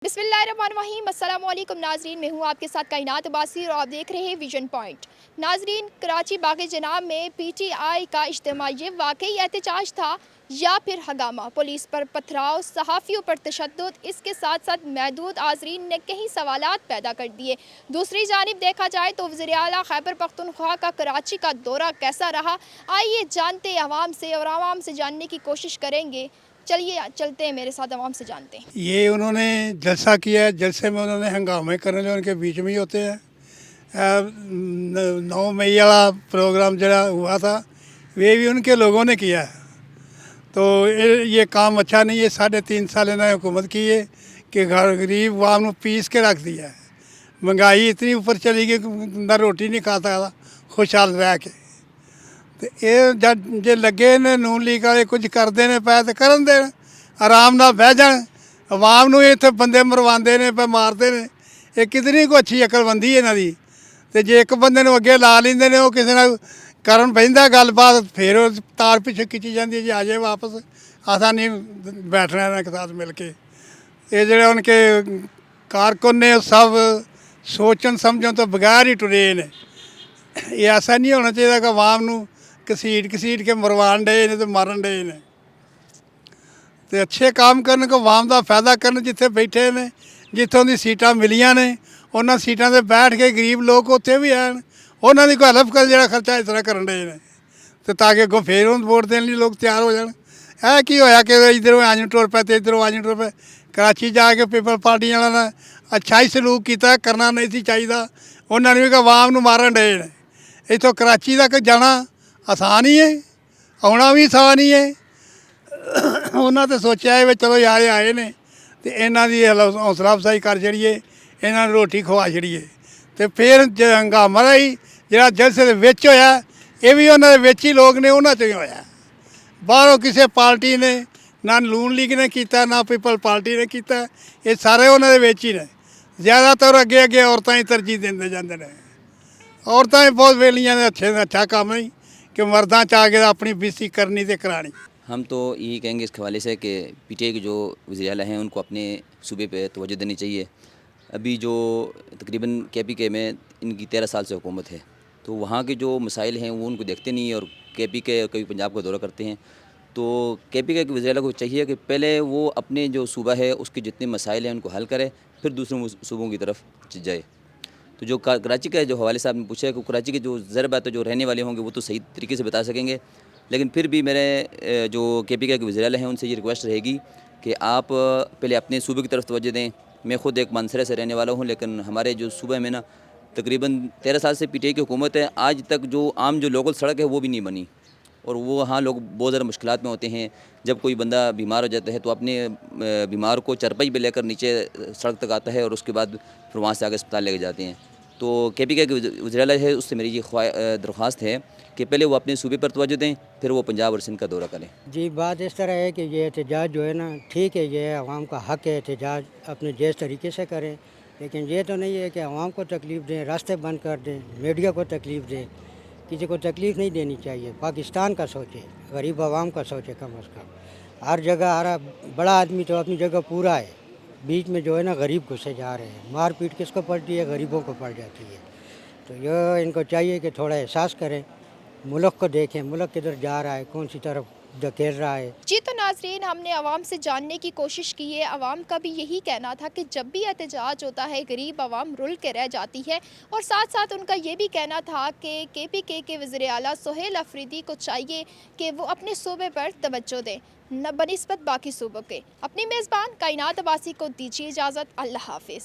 बिस्मिल्लाहिर्रहमानिर्रहीम अस्सलाम वालेकुम नाजरीन, मैं हूँ आपके साथ कायनात अब्बासी और आप देख रहे हैं विजन पॉइंट। नाजरीन, कराची बाग़ जनाब में पीटीआई का इज्तिमा ये वाकई एहतजाज था या फिर हंगामा? पुलिस पर पथराव, सहाफ़ियों पर तशद्दुद, इसके साथ साथ महदूद आज़रीन ने कई सवालात पैदा कर दिए। दूसरी जानिब देखा जाए तो वज़ीर आला खैबर पख्तूनख्वा का कराची का दौरा कैसा रहा, आइए जानते अवाम से और आवाम से जानने की कोशिश करेंगे। चलिए चलते हैं, मेरे साथ आवाम से जानते हैं। ये उन्होंने जलसा किया है, जलसे में उन्होंने हंगामे करने जो उनके बीच में ही होते हैं। 9 मई वाला प्रोग्राम जरा हुआ था, वे भी उनके लोगों ने किया है। तो ये काम अच्छा नहीं है। 3.5 साल इन्होंने हुकूमत की है कि गरीब वाम को पीस के रख दिया है। महंगाई इतनी ऊपर चली गई कि बंदा रोटी नहीं खाता था खुशहाल रह के। तो ये जब जे लगे ने नून लीग वाले कुछ करते हैं पै तो करन देन, आराम नाल बह जान। आवाम नूं इत्थे बंदे मरवाते हैं पे मारते हैं। ये कितनी को अच्छी अकलबंदी है इन्हां दी। ते जे एक बंदे नूं अगे ला लैंदे ने, वो किसी नाल करन बहिंदा गलबात, फिर तार पिछे खिच्ची जाती है जी आ जाए वापस, असां नहीं बैठना इन्हां के साथ मिल के। ये जेह्ड़े उनके कारकुन ने सब सोचन समझन तो बगैर ही टुरे ने। ये ऐसा नहीं होना चाहिए कि आवाम नूं घसीट के मरवान डे ने तो मारन डे ने। तो अच्छे काम करन को आवाम का फायदा करन। जिथे बैठे ने, जितों दी सीटां मिलियां ने, उन्हां सीटां ते बैठ के गरीब लोग उत्थे भी हैं, उन्हां दी कोई हेल्प कर जेह्ड़ा खर्चा इस तरह करन डे ने, तो ताकि अगों फिर वोट देने लिए लोग तैयार हो जान। है की होया कि इधरों अज टुर पे तो इधरों अज टुर पे। कराची जाके पीपल पार्टी वालों ने अच्छा ही सलूक किया, करना नहीं सी चाहिए। उन्होंने भी आवाम नूं मारन डे ने। इत्थों कराची तक जाना आसान ही है, आना भी आसान ही है। उन्होंने तो सोचा है भी चलो यार आए ने तो इन्हों की हौसला अफजाई कर छड़िए, इन्होंने रोटी खवा छड़िए। तो फिर हंगामा ही जो जलसे के विच होया, ये भी उन्होंने विच ही लोग ने, उन्होंने ही होया। बाहरों किसी पार्टी ने ना नून लीग ने किया, ना पीपल पार्टी ने किया। ये सारे उन्होंने विच ही ने। ज़्यादातर अगे अगे औरतां ही तरजीह देंदे जांदे ने। औरतां भी बहुत वेलियां ने, अच्छा काम नहीं कि मर्दां च आके अपनी बीसी करनी तो करानी। हम तो यही कहेंगे इस हवाले से कि पीटीआई के जो वज़ीर आला हैं उनको अपने सूबे पे तवज्जो देनी चाहिए। अभी जो तकरीबन केपीके में इनकी 13 साल से हुकूमत है, तो वहाँ के जो मसाइल हैं वो उनको देखते नहीं है, और केपीके कभी पंजाब का दौरा करते हैं। तो केपीके के वज़ीर आला को चाहिए कि पहले वो अपने जो सूबा है उसके जितने मसाइल हैं उनको हल करे, फिर दूसरे सूबों की तरफ जाए। तो जो कराची का जो हवाले से आपने पूछा है कि कराची के जो ज़र बात है जो रहने वाले होंगे वो तो सही तरीके से बता सकेंगे, लेकिन फिर भी मेरे जो केपीके के वज़ीर आला हैं उनसे ये रिक्वेस्ट रहेगी कि आप पहले अपने सूबे की तरफ तवज्जो दें। मैं खुद एक मानसरे से रहने वाला हूँ, लेकिन हमारे जो सूबे में ना तकरीबन 13 साल से पीटीआई की हुकूमत है, आज तक जो आम जो लोकल सड़क है वो भी नहीं बनी, और वो वहाँ लोग बहुत ज़्यादा मुश्किलात में होते हैं। जब कोई बंदा बीमार हो जाता है तो अपने बीमार को चरपाई पे लेकर नीचे सड़क तक आता है, और उसके बाद फिर वहाँ से आगे अस्पताल लेके जाते हैं। तो केपीके के वज़ीर आला है उससे मेरी ये दरख्वास्त है कि पहले वो अपने सूबे पर तवज्जो दें, फिर वो पंजाब और सिंध का दौरा करें। जी, बात इस तरह है कि ये एहतजाज जो है ना, ठीक है, ये आवाम का हक़ है, एहतजाज अपने जायज़ तरीके से करें, लेकिन ये तो नहीं है कि आवाम को तकलीफ़ दें, रास्ते बंद कर दें, मीडिया को तकलीफ़ दें। किसी को तकलीफ़ नहीं देनी चाहिए। पाकिस्तान का सोचे, गरीब आवाम का सोचे कम अज़ कम। हर जगह हर बड़ा आदमी तो अपनी जगह पूरा है, बीच में जो है ना गरीब घुसे जा रहे हैं। मार पीट किसको पड़ती है? गरीबों को पड़ जाती है। तो ये इनको चाहिए कि थोड़ा एहसास करें, मुल्क को देखें, मुल्क किधर जा रहा है, कौन सी तरफ धकेल रहा है। जी, तो नाजरीन, हमने आवाम से जानने की कोशिश की है। आवाम का भी यही कहना था कि जब भी एहतजाज होता है गरीब आवाम रुल के रह जाती है, और साथ साथ उनका ये भी कहना था कि केपीके के वज़ीर आला सुहेल अफरीदी को चाहिए कि वो अपने सूबे पर तवज्जो दें न बनिस्बत बाकी सूबों के। अपनी मेज़बान कायनात अब्बासी को दीजिए इजाज़त। अल्लाह हाफिज़।